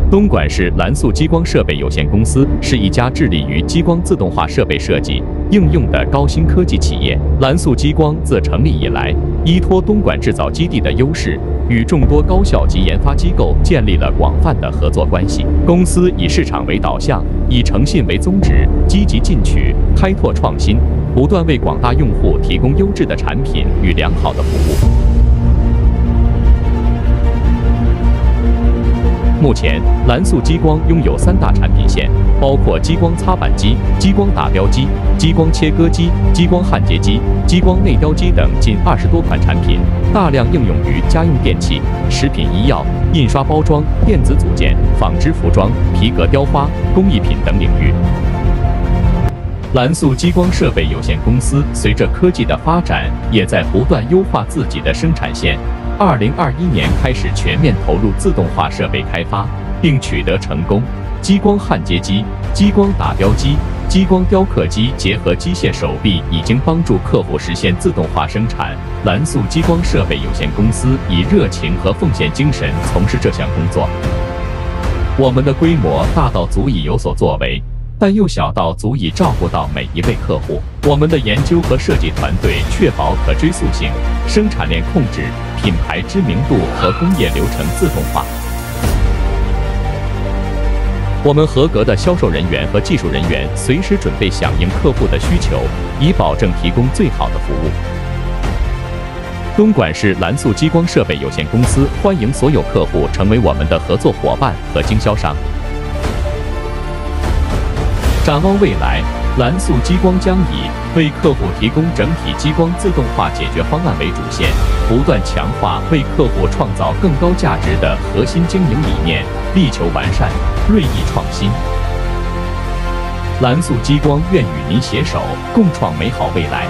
东莞市蓝素激光设备有限公司是一家致力于激光自动化设备设计、应用的高新科技企业。蓝素激光自成立以来，依托东莞制造基地的优势，与众多高校及研发机构建立了广泛的合作关系。公司以市场为导向，以诚信为宗旨，积极进取，开拓创新，不断为广大用户提供优质的产品与良好的服务。目前，蓝素激光拥有3大产品线，包括激光擦板机、激光打标机、激光切割机、激光焊接机、激光内雕机等近20多款产品，大量应用于家用电器、食品医药、印刷包装、电子组件、纺织服装、皮革雕花、工艺品等领域。蓝素激光设备有限公司随着科技的发展，也在不断优化自己的生产线。2021年开始全面投入自动化设备开发，并取得成功。激光焊接机、激光打标机、激光雕刻机结合机械手臂，已经帮助客户实现自动化生产。蓝素激光设备有限公司以热情和奉献精神从事这项工作。我们的规模大到足以有所作为，但又小到足以照顾到每一位客户。我们的研究和设计团队确保可追溯性、生产链控制、品牌知名度和工业流程自动化。我们合格的销售人员和技术人员随时准备响应客户的需求，以保证提供最好的服务。东莞市蓝素激光设备有限公司欢迎所有客户成为我们的合作伙伴和经销商。展望未来，蓝素激光将以为客户提供整体激光自动化解决方案为主线，不断强化为客户创造更高价值的核心经营理念，力求完善、锐意创新。蓝素激光愿与您携手，共创美好未来。